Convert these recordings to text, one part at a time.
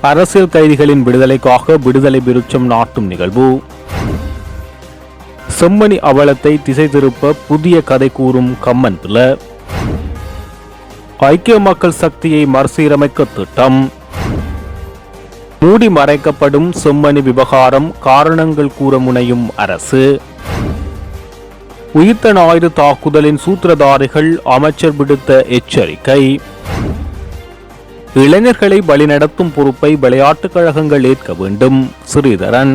அரசியல் கைதிகளின் விடுதலைக்காக விடுதலை விருட்சம் நாட்டும் நிகழ்வு. செம்மணி அவலத்தை திசை திருப்ப புதிய கதை கூறும் கம்மன் பில. ஐக்கிய மக்கள் சக்தியை மறுசீரமைக்க திட்டம். மூடி மறைக்கப்படும் செம்மணி விவகாரம், காரணங்கள் கூற முனையும் அரசு. உயிர்த்த ஞாயிறு தாக்குதலின் சூத்திரதாரிகள், அமைச்சர் விடுத்த எச்சரிக்கை. இளைஞர்களை வழிநடத்தும் பொறுப்பை விளையாட்டுக் கழகங்கள் ஏற்க வேண்டும், ஸ்ரீதரன்.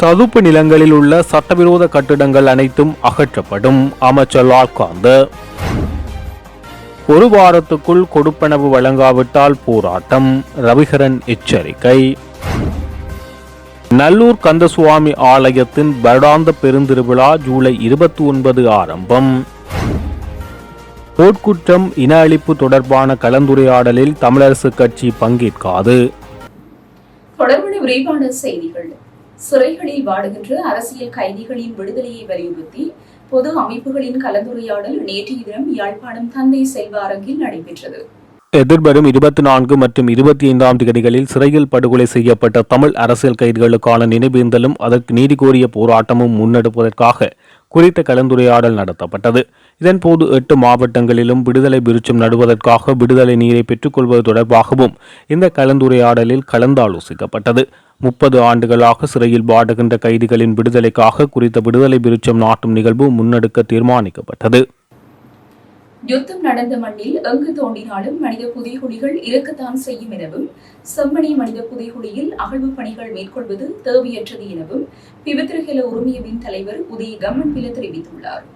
சதுப்பு நிலங்களில் உள்ள சட்டவிரோத கட்டிடங்கள் அனைத்தும் அகற்றப்படும், அமைச்சர் லால்காந்த். ஒரு வாரத்துக்குள் கொடுப்பனவு வழங்காவிட்டால் போராட்டம், ரவிகரன் எச்சரிக்கை. நல்லூர் கந்தசுவாமி ஆலயத்தின் வருடாந்த பெருந்திருவிழா ஜூலை 29 ஆரம்பம். போர்க்குற்றம், இன அழிப்பு தொடர்பான கலந்துரையாடலில் தமிழரசு கட்சி பங்கேற்காது. தொடர்பான விரைவான செய்திகள். சிறைகளில் வாடுகின்ற அரசியல் கைதிகளின் விடுதலையை வலியுறுத்தி பொது அமைப்புகளின் கலந்துரையாடல் நேற்றைய தினம் யாழ்ப்பாணம் தந்தை செல்வ அரங்கில் நடைபெற்றது. எதிர்வரும் 24 மற்றும் 25ஆம் தேதிகளில் சிறையில் படுகொலை செய்யப்பட்ட தமிழ் அரசியல் கைதிகளுக்கான நினைவேந்தலும் அதற்கு நீதி கோரிய போராட்டமும் முன்னெடுப்பதற்காக குறித்த கலந்துரையாடல் நடத்தப்பட்டது. இதன்போது 8 மாவட்டங்களிலும் விடுதலை விருட்சம் நடுவதற்காக விடுதலை நீரை பெற்றுக்கொள்வது தொடர்பாகவும் இந்த கலந்துரையாடலில் கலந்தாலோசிக்கப்பட்டது. 30 ஆண்டுகளாக சிறையில் வாடுகின்ற கைதிகளின் விடுதலைக்காக குறித்த விடுதலை விருட்சம் நாட்டும் நிகழ்வு முன்னெடுக்க தீர்மானிக்கப்பட்டது. யுத்தம் நடந்த மண்ணில் எங்கு தோண்டினாலும் மனித புதைகுழிகள் இருக்கத்தான் செய்யும் எனவும், செம்மணி மனித புதைகுழியில் அகழ்வு பணிகள் மேற்கொள்வது தேவையற்றது எனவும் பிவித்திரகல உரிமையவின் தலைவர் உதய கம்மன் பில தெரிவித்துள்ளார்.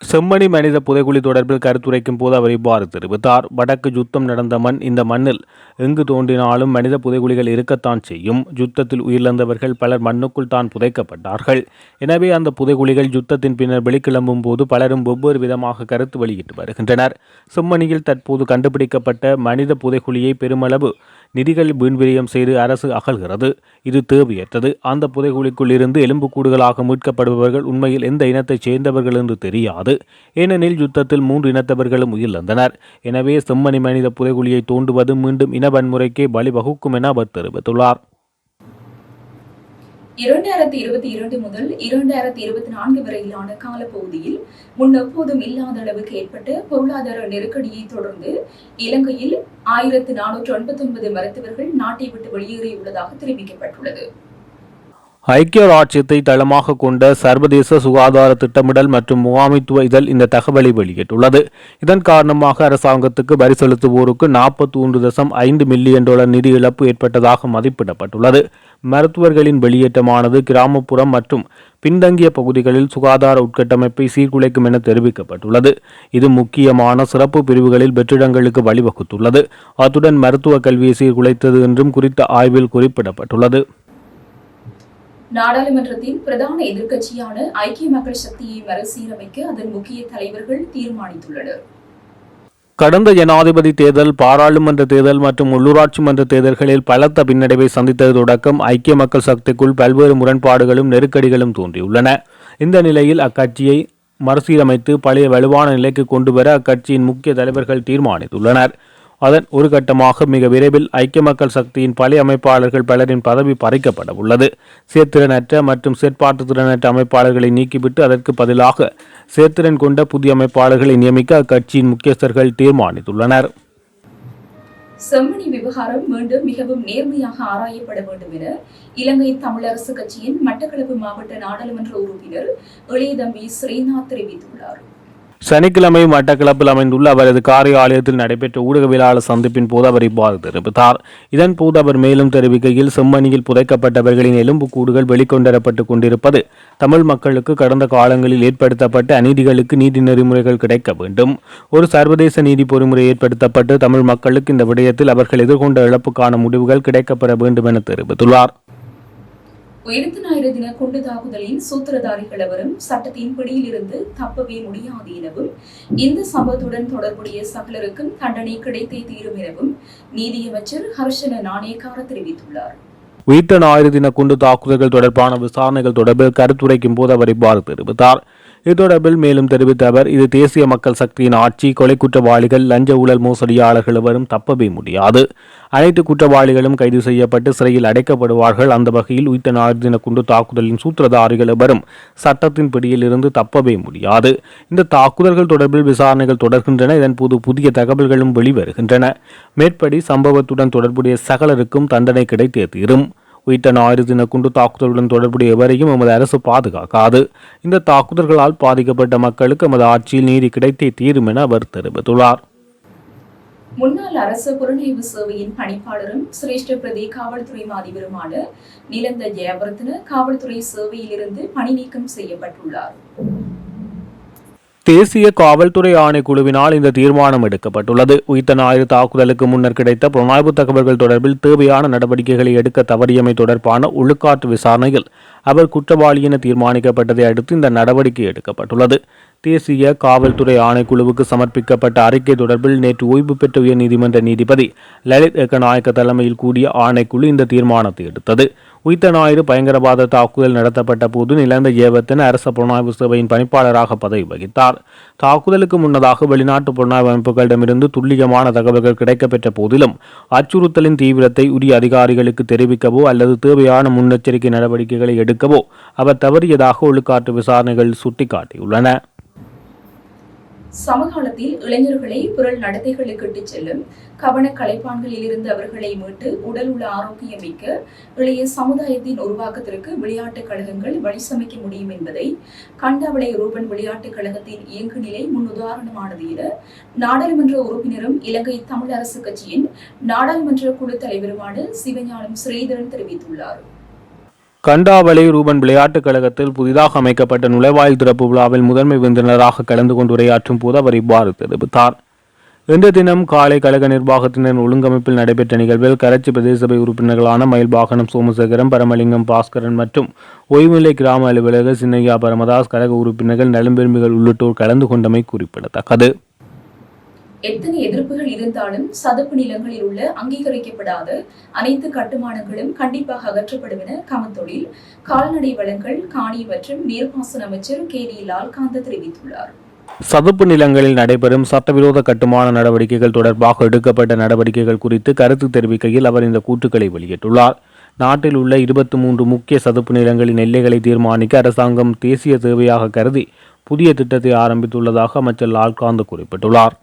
செம்மணி மனித புதைகுழி தொடர்பில் கருத்துரைக்கும் போது அவர் இவ்வாறு தெரிவித்தார். வடக்கு யுத்தம் நடந்த மண், இந்த மண்ணில் எங்கு தோன்றினாலும் மனித புதைகுழிகள் இருக்கத்தான் செய்யும். யுத்தத்தில் உயிரிழந்தவர்கள் பலர் மண்ணுக்குள் தான் புதைக்கப்பட்டார்கள். எனவே அந்த புதைகுழிகள் யுத்தத்தின் பின்னர் வெளிக்கிளம்பும் போது பலரும் ஒவ்வொரு விதமாக கருத்து வெளியிட்டு வருகின்றனர். செம்மணியில் தற்போது கண்டுபிடிக்கப்பட்ட மனித புதைகுழியை பெருமளவு நிதிகள் வீண்விரயம் செய்து அரசு அகழ்கிறது. இது தேவையற்றது. அந்த புதைகுழிக்குள் இருந்து எலும்புக்கூடுகளாக மீட்கப்படுபவர்கள் உண்மையில் எந்த இனத்தைச் சேர்ந்தவர்கள் என்று தெரியாது. ஏனெனில் யுத்தத்தில் 3 இனத்தவர்களும் உயிரிழந்தனர். எனவே செம்மணி மனித புதைகுழியை தோண்டுவது மீண்டும் இன வன்முறைக்கே வழிவகுக்கும் என அவர் தெரிவித்துள்ளார். 2022 முதல் 2024 வரையிலான காலப்பகுதியில் முன்னெப்போதும் இல்லாத அளவுக்கு ஏற்பட்ட பொருளாதார நெருக்கடியை தொடர்ந்து இலங்கையில் 1499 மருத்துவர்கள் நாட்டை விட்டு வெளியேறியுள்ளதாக தெரிவிக்கப்பட்டுள்ளது. ஐக்கிய ராஜ்யத்தை தளமாக கொண்ட சர்வதேச சுகாதார திட்டமிடல் மற்றும் முகாமைத்துவ இதழ் இந்த தகவலை வெளியிட்டுள்ளது. இதன் காரணமாக அரசாங்கத்துக்கு வரி செலுத்துவோருக்கு $41.5 மில்லியன் நிதி இழப்பு ஏற்பட்டதாக மதிப்பிடப்பட்டுள்ளது. மருத்துவர்களின் வெளியேற்றமானது கிராமப்புறம் மற்றும் பின்தங்கிய பகுதிகளில் சுகாதார உட்கட்டமைப்பை சீர்குலைக்கும் என தெரிவிக்கப்பட்டுள்ளது. இது முக்கியமான சிறப்பு பிரிவுகளில் வெற்றிடங்களுக்கு வழிவகுத்துள்ளது. அத்துடன் மருத்துவ கல்வியை சீர்குலைத்தது என்றும் குறித்த ஆய்வில் குறிப்பிடப்பட்டுள்ளது. நாடாளுமன்றத்தின் பிரதான எதிர்க்கட்சியான ஐக்கிய மக்கள் சக்தியை மறுசீரமைக்க அதன் முக்கிய தலைவர்கள் தீர்மானித்துள்ளனர். கடந்த ஜனாதிபதி தேர்தல், பாராளுமன்ற தேர்தல் மற்றும் உள்ளூராட்சி மன்ற தேர்தல்களில் பலத்த பின்னடைவை சந்தித்தது தொடக்கம் ஐக்கிய மக்கள் சக்திக்குள் பல்வேறு முரண்பாடுகளும் நெருக்கடிகளும் தோன்றியுள்ளன. இந்த நிலையில் அக்கட்சியை மறுசீரமைத்து பழைய வலுவான நிலைக்கு கொண்டுவர அக்கட்சியின் முக்கிய தலைவர்கள் தீர்மானித்துள்ளனர். அதன் ஒரு கட்டமாக மிக விரைவில் ஐக்கிய மக்கள் சக்தியின் பழைய அமைப்பாளர்கள் பலரின் பதவி பறிக்கப்பட உள்ளது. சேர்த்திறனற்ற மற்றும் செயற்பாட்டு திறனற்ற அமைப்பாளர்களை நீக்கிவிட்டு அதற்கு பதிலாக சேர்த்திறன் கொண்ட புதிய அமைப்பாளர்களை நியமிக்க அக்கட்சியின் முக்கியஸ்தர்கள் தீர்மானித்துள்ளனர். செம்மணி விவகாரம் மீண்டும் மிகவும் நேர்மையாக ஆராயப்பட வேண்டும் என இலங்கை தமிழரசு கட்சியின் மட்டக்களப்பு மாவட்ட நாடாளுமன்ற உறுப்பினர் இளையதம்பி ஸ்ரீநாத் தெரிவித்துள்ளார். சனிக்கிழமை மட்டக்களப்பில் அமைந்துள்ள அவரது காரியாலயத்தில் நடைபெற்ற ஊடகவியலாளர் சந்திப்பின் போது அவர் இவ்வாறு தெரிவித்தார். இதன் போது அவர் மேலும் தெரிவிக்கையில், செம்மணியில் புதைக்கப்பட்டவர்களின் எலும்புக்கூடுகள் வெளிக்கொண்டரப்பட்டுக் கொண்டிருப்பது தமிழ் மக்களுக்கு கடந்த காலங்களில் ஏற்படுத்தப்பட்ட அநீதிகளுக்கு நீதி நெறிமுறைகள் கிடைக்க வேண்டும். ஒரு சர்வதேச நீதி பொறிமுறை ஏற்படுத்தப்பட்டு தமிழ் மக்களுக்கு இந்த விடயத்தில் அவர்கள் எதிர்கொண்ட இழப்புக்கான முடிவுகள் கிடைக்கப்பெற வேண்டும் என தெரிவித்துள்ளார். உயிர்த்த ஞாயிறு தின குண்டு தாக்குதலின் சூத்திரதாரிகள் எவரும் சட்டத்தின் பிடியில் இருந்து தப்பவே முடியாது எனவும், இந்த சம்பவத்துடன் தொடர்புடைய சகலருக்கும் தண்டனை கிடைத்தே தீரும் எனவும் நீதியமைச்சர் ஹர்ஷன நாணயக்கார தெரிவித்துள்ளார். உயிர்த்த ஞாயிறு தின குண்டு தாக்குதல்கள் தொடர்பான விசாரணைகள் தொடர்பில் கருத்துரைக்கும் போது அவர் இவ்வாறு தெரிவித்தார். இது தொடர்பில் மேலும் தெரிவித்த அவர், இது தேசிய மக்கள் சக்தியின் ஆட்சி, கொலை குற்றவாளிகள், லஞ்ச ஊழல் மோசடியாளர்கள் எவரும் தப்பவே முடியாது. அனைத்து குற்றவாளிகளும் கைது செய்யப்பட்டு சிறையில் அடைக்கப்படுவார்கள். அந்த வகையில் உயிர்த்த ஞாயிறு தின குண்டு தாக்குதலின் சூத்திரதாரிகள் எவரும் சட்டத்தின் பிடியில் இருந்து தப்பவே முடியாது. இந்த தாக்குதல்கள் தொடர்பில் விசாரணைகள் தொடர்கின்றன. இதன்போது புதிய தகவல்களும் வெளிவருகின்றன. மேற்படி சம்பவத்துடன் தொடர்புடைய சகலருக்கும் தண்டனை கிடைத்தே தீரும். உயிர்த்த ஞாயிறு தின குண்டு தாக்குதலுடன் தொடர்புடைய எவரையும் எமது அரசு பாதுகாக்காது. இந்த தாக்குதல்களால் பாதிக்கப்பட்ட மக்களுக்கு எமது ஆட்சியில் நீதி கிடைத்தே தீரும் என அவர் தெரிவித்துள்ளார். முன்னாள் அரசு புலனாய்வு சேவையின் பணிப்பாளரும் சிரேஷ்ட பிரதி காவல்துறை அதிபருமான நிலந்த ஜெயவர்தன காவல்துறை சேவையிலிருந்து பணி நீக்கம் செய்யப்பட்டுள்ளார். தேசிய காவல்துறை ஆணைக்குழுவினால் இந்த தீர்மானம் எடுக்கப்பட்டுள்ளது. உயிர்த்த ஞாயிறு தாக்குதலுக்கு முன்னர் கிடைத்த புலனாய்வு தகவல்கள் தொடர்பில் தேவையான நடவடிக்கைகளை எடுக்க தவறியமை தொடர்பான ஒழுக்காற்று விசாரணையில் அவர் குற்றவாளி என தீர்மானிக்கப்பட்டதை அடுத்து இந்த நடவடிக்கை எடுக்கப்பட்டுள்ளது. தேசிய காவல்துறை ஆணைக்குழுவுக்கு சமர்ப்பிக்கப்பட்ட அறிக்கை தொடர்பில் நேற்று ஓய்வு பெற்ற உயர்நீதிமன்ற நீதிபதி லலித் ஏகநாயக்க தலைமையில் கூடிய ஆணைக்குழு இந்த தீர்மானத்தை எடுத்தது. உயிர்த்த ஞாயிறு பயங்கரவாத தாக்குதல் நடத்தப்பட்ட போது நிலந்த ஜெயவர்தன அரச புலனாய்வு சேவையின் பணிப்பாளராக பதவி வகித்தார். தாக்குதலுக்கு முன்னதாக வெளிநாட்டு புலனாய்வு அமைப்புகளிடமிருந்து துல்லியமான தகவல்கள் கிடைக்கப்பெற்ற போதிலும் அச்சுறுத்தலின் தீவிரத்தை உரிய அதிகாரிகளுக்கு தெரிவிக்கவோ அல்லது தேவையான முன்னெச்சரிக்கை நடவடிக்கைகளை எடுக்கவோ அவர் தவறியதாக ஒழுக்காற்று விசாரணைகள் சுட்டிக்காட்டியுள்ளன. சமகாலத்தில் இளைஞர்களை பிறல் நடத்தைகளுக்கு இட்டுச் செல்லும் கவன கலைப்பான்களில் இருந்து அவர்களை மீட்டு உடல் உள்ள ஆரோக்கியம் மிக்க இளைய சமுதாயத்தின் உருவாக்கத்திற்கு விளையாட்டுக் கழகங்கள் வழிசமைக்க முடியும் என்பதை கண்டாவளை ரூபன் விளையாட்டுக் கழகத்தின் இயங்குநிலை முன்னுதாரணமானது என நாடாளுமன்ற உறுப்பினரும் இலங்கை தமிழ் அரசு கட்சியின் நாடாளுமன்ற குழு தலைவருமான சிவஞானம் ஸ்ரீதரன் தெரிவித்துள்ளார். கண்டாவளை ரூபன் விளையாட்டுக் கழகத்தில் புதிதாக அமைக்கப்பட்ட நுழைவாயில் திறப்பு விழாவில் முதன்மை விருந்தினராக கலந்து கொண்டு உரையாற்றும் போது அவர் இவ்வாறு தெரிவித்தார். இன்று தினம் காலை கழக நிர்வாகத்தினர் ஒழுங்கமைப்பில் நடைபெற்ற நிகழ்வில் கரைச்சி பிரதேச சபை உறுப்பினர்களான மயில்வாகனம் சோமசேகரம், பரமலிங்கம், பாஸ்கரன் மற்றும் ஓய்வுநிலை கிராம அலுவலக சின்னையா பரமதாஸ், கழக உறுப்பினர்கள், நலம்பெருமிகள் உள்ளிட்டோர் கலந்து கொண்டமை குறிப்பிடத்தக்கது. எத்தனை எதிர்ப்புகள் இருந்தாலும் சதுப்பு நிலங்களில் உள்ள அங்கீகரிக்கப்படாத அனைத்து கட்டுமானங்களும் கண்டிப்பாக அகற்றப்படும் என கமத்தொழில், கால்நடை வளங்கள், காணி மற்றும் நீர்ப்பாசன அமைச்சர் KD லால்காந்த தெரிவித்துள்ளார். சதுப்பு நிலங்களில் நடைபெறும் சட்டவிரோத கட்டுமான நடவடிக்கைகள் தொடர்பாக எடுக்கப்பட்ட நடவடிக்கைகள் குறித்து கருத்து தெரிவிக்கையில் அவர் இந்த கூற்றுக்களை வெளியிட்டுள்ளார். நாட்டில் உள்ள 23 முக்கிய சதுப்பு நிலங்களின் எல்லைகளை தீர்மானிக்க அரசாங்கம் தேசிய தேவையாக கருதி புதிய திட்டத்தை ஆரம்பித்துள்ளதாக அமைச்சர் லால்காந்த் குறிப்பிட்டுள்ளார்.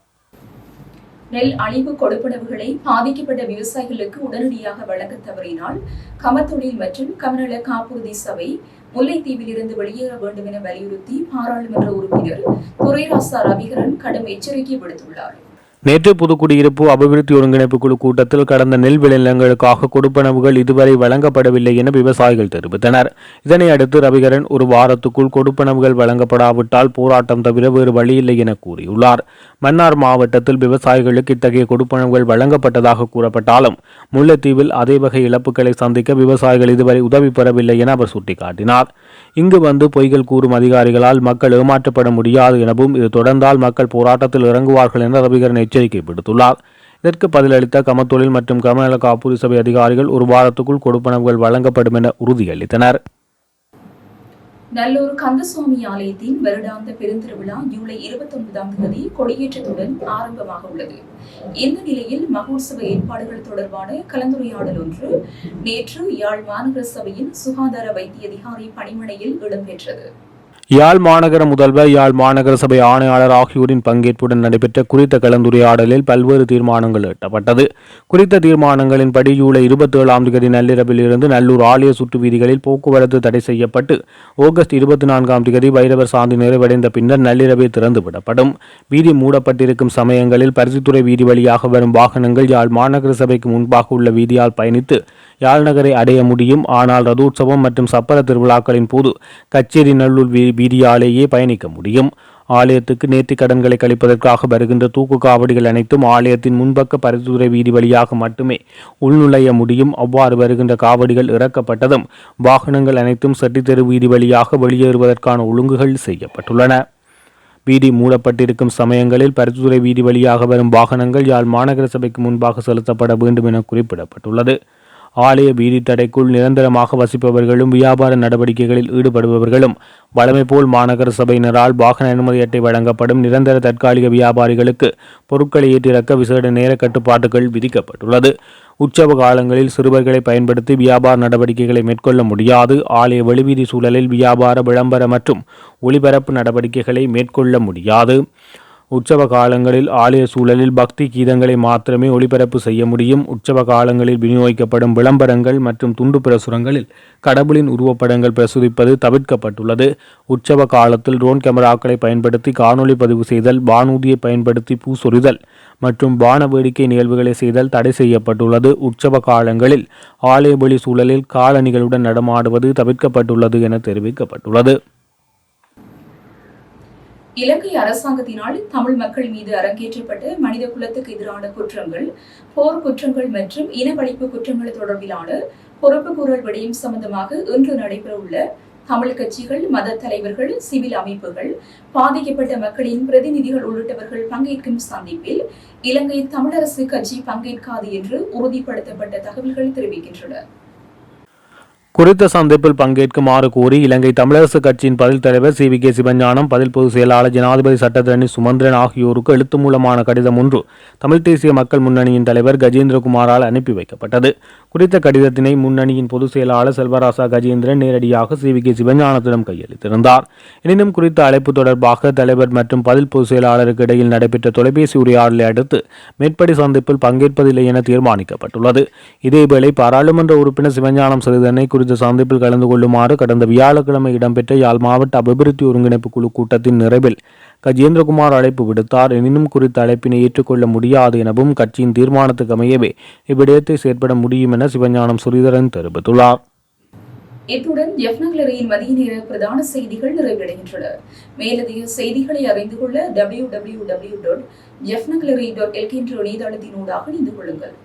நெல் அழிவு கொடுப்பனவுகளை பாதிக்கப்பட்ட விவசாயிகளுக்கு உடனடியாக வழங்க தவறினால் கமத்தொழில் மற்றும் கமநல காப்புறுதி சபை முல்லைத்தீவிலிருந்து வெளியேற வேண்டும் என வலியுறுத்தி பாராளுமன்ற உறுப்பினர் துரைராசா ரவிகரன் கடும் எச்சரிக்கை விடுத்துள்ளார். நேற்று புதுக்குடியிருப்பு அபிவிருத்தி ஒருங்கிணைப்பு குழு கூட்டத்தில் கடந்த நெல் விளைநிலங்களுக்காக கொடுப்பனவுகள் இதுவரை வழங்கப்படவில்லை என விவசாயிகள் தெரிவித்தனர். இதனை அடுத்து ரவிகரன் ஒரு வாரத்துக்குள் கொடுப்பனவுகள் வழங்கப்படாவிட்டால் போராட்டம் தவிர வேறு வழியில்லை என கூறியுள்ளார். மன்னார் மாவட்டத்தில் விவசாயிகளுக்கு இத்தகைய கொடுப்பனவுகள் வழங்கப்பட்டதாக கூறப்பட்டாலும் முல்லைத்தீவில் அதே வகை இழப்புகளை சந்திக்க விவசாயிகள் இதுவரை உதவி பெறவில்லை என அவர் சுட்டிக்காட்டினார். இங்கு வந்து பொய்கள் கூறும் அதிகாரிகளால் மக்கள் ஏமாற்றப்பட முடியாது எனவும் இது தொடர்ந்தால் மக்கள் போராட்டத்தில் இறங்குவார்கள் என ரவிகரன் எச்சரிக்கை விடுத்துள்ளார். இதற்கு பதிலளித்த கமத்தொழில் மற்றும் கமநல காப்புறுதி சபை அதிகாரிகள் ஒரு வாரத்துக்குள் கொடுப்பனவுகள் வழங்கப்படும் என உறுதியளித்தனர். நல்லூர் கந்தசுவாமி ஆலயத்தின் வருடாந்த பெருந்திருவிழா ஜூலை 29ஆம் தேதி கொடியேற்றத்துடன் ஆரம்பமாக உள்ளது. இந்த நிலையில் மகோத்சவ ஏற்பாடுகள் தொடர்பான கலந்துரையாடல் ஒன்று நேற்று யாழ் மாநகர சபையின் சுகாதார வைத்திய அதிகாரி பணிமனையில் இடம்பெற்றது. யாழ் மாநகர முதல்வர், யாழ் மாநகர சபை ஆணையாளர் ஆகியோரின் பங்கேற்புடன் நடைபெற்ற குறித்த கலந்துரையாடலில் பல்வேறு தீர்மானங்கள் எட்டப்பட்டது. குறித்த தீர்மானங்களின்படி ஜூலை 27ஆம் தேதி நள்ளிரவில் இருந்து நல்லூர் ஆலய சுற்று வீதிகளில் போக்குவரத்து தடை செய்யப்பட்டு ஆகஸ்ட் 24ஆம் தேதி வைரவர் சாந்தி நிறைவடைந்த பின்னர் நள்ளிரவே திறந்துவிடப்படும். வீதி மூடப்பட்டிருக்கும் சமயங்களில் பரிசுத்துறை வீதி வழியாக வரும் வாகனங்கள் யாழ் மாநகர சபைக்கு முன்பாக உள்ள வீதியால் பயணித்து யாழ் நகரை அடைய முடியும். ஆனால் ரதோற்சவம் மற்றும் சப்பர திருவிழாக்களின் போது கச்சேரி நல்லூர் வீதியாலேயே பயணிக்க முடியும். ஆலயத்துக்கு நேர்த்திக் கடன்களை கழிப்பதற்காக வருகின்ற தூக்கு காவடிகள் அனைத்தும் ஆலயத்தின் முன்பக்க பரிசுத்துறை வீதி வழியாக மட்டுமே உள்நுழைய முடியும். அவ்வாறு வருகின்ற காவடிகள் இறக்கப்பட்டதும் வாகனங்கள் அனைத்தும் செட்டித்தெரு வீதி வழியாக வெளியேறுவதற்கான ஒழுங்குகள் செய்யப்பட்டுள்ளன. வீதி மூடப்பட்டிருக்கும் சமயங்களில் பரிசுத்துறை வீதி வழியாக வரும் வாகனங்கள் யாழ் மாநகர சபைக்கு முன்பாக செலுத்தப்பட வேண்டும் என குறிப்பிடப்பட்டுள்ளது. ஆலய வீதி தடைக்குள் நிரந்தரமாக வசிப்பவர்களும் வியாபார நடவடிக்கைகளில் ஈடுபடுபவர்களும் வழமை போல் மாநகர சபையினரால் வாகன அனுமதி அட்டை வழங்கப்படும். நிரந்தர தற்காலிக வியாபாரிகளுக்கு பொருட்களை ஏற்றிறக்க விசேட நேர கட்டுப்பாடுகள் விதிக்கப்பட்டுள்ளது. உற்சவ காலங்களில் சிறுவர்களை பயன்படுத்தி வியாபார நடவடிக்கைகளை மேற்கொள்ள முடியாது. ஆலய வெளிவீதி சூழலில் வியாபார விளம்பர மற்றும் ஒளிபரப்பு நடவடிக்கைகளை மேற்கொள்ள முடியாது. உற்சவ காலங்களில் ஆலய சூழலில் பக்தி கீதங்களை மாத்திரமே ஒளிபரப்பு செய்ய முடியும். உற்சவ காலங்களில் விநியோகிக்கப்படும் விளம்பரங்கள் மற்றும் துண்டு பிரசுரங்களில் கடவுளின் உருவப்படங்கள் பிரசுரிப்பது தவிர்க்கப்பட்டுள்ளது. உற்சவ காலத்தில் ட்ரோன் கேமராக்களை பயன்படுத்தி காணொலி பதிவு செய்தல், வானூதியை பயன்படுத்தி பூசொரிதல் மற்றும் வான வேடிக்கை நிகழ்வுகளை செய்தல் தடை செய்யப்பட்டுள்ளது. உற்சவ காலங்களில் ஆலய வெளி சூழலில் காலணிகளுடன் நடமாடுவது தவிர்க்கப்பட்டுள்ளது என தெரிவிக்கப்பட்டுள்ளது. இலங்கை அரசாங்கத்தினால் தமிழ் மக்கள் மீது அரங்கேற்றப்பட்ட மனித குலத்துக்கு எதிரான குற்றங்கள், போர் குற்றங்கள் மற்றும் இனவழிப்பு குற்றங்கள் தொடர்பிலான பொறுப்புக்கூறல் விடயம் சம்பந்தமாக இன்று நடைபெறவுள்ள தமிழ் கட்சிகள், மத தலைவர்கள், சிவில் அமைப்புகள், பாதிக்கப்பட்ட மக்களின் பிரதிநிதிகள் உள்ளிட்டவர்கள் பங்கேற்கும் சந்திப்பில் இலங்கை தமிழரசு கட்சி பங்கேற்காது என்று உறுதிப்படுத்தப்பட்ட தகவல்கள் தெரிவிக்கின்றன. குறித்த சந்திப்பில் பங்கேற்குமாறு கோரி இலங்கை தமிழரசு கட்சியின் பதில் தலைவர் CVK சிவஞானம், பதில் பொதுச் செயலாளர் ஜனாதிபதி சட்டத்தரணி சுமந்திரன் ஆகியோருக்கு எழுத்து மூலமான கடிதம் ஒன்று தமிழ் தேசிய மக்கள் முன்னணியின் தலைவர் கஜேந்திரகுமாரால் அனுப்பி வைக்கப்பட்டது. குறித்த கடிதத்தினை முன்னணியின் பொதுச் செயலாளர் செல்வராசா கஜேந்திரன் நேரடியாக CVK சிவஞானத்திடம் கையளித்திருந்தார். எனினும் குறித்த அழைப்பு தொடர்பாக தலைவர் மற்றும் பதில் பொதுச் செயலாளருக்கு இடையில் நடைபெற்ற தொலைபேசி உரையாடலை அடுத்து மேற்படி சந்திப்பில் பங்கேற்பதில்லை என தீர்மானிக்கப்பட்டுள்ளது. இதேவேளை பாராளுமன்ற உறுப்பினர் சிவஞானம் சிறிதனை குறித்த சந்திப்பில் கலந்து கொள்ளுமாறு கடந்த வியாழக்கிழமை இடம்பெற்ற யாழ் மாவட்ட அபிவிருத்தி ஒருங்கிணைப்பு குழு கூட்டத்தின் நிறைவில் கஜேந்திரகுமார் அழைப்பு விடுத்தார். எனினும் குறித்த அழைப்பினை ஏற்றுக்கொள்ள முடியாது எனவும் கட்சியின் தீர்மானத்துக்கு அமையவே இவ்விடயத்தை செயற்பட முடியும் என சிவஞானம் ஸ்ரீதரன் தெரிவித்துள்ளார். இத்துடன் ஜெஃப்னக்லரியின் மதிய நேர பிரதான செய்திகள் நிறைவடைகின்றன. மேலதிக செய்திகளை அறிந்து கொள்ள www.jeffnaglary.lk என்ற இணையதளத்தினூடாக இணைந்து கொள்ளுங்கள்.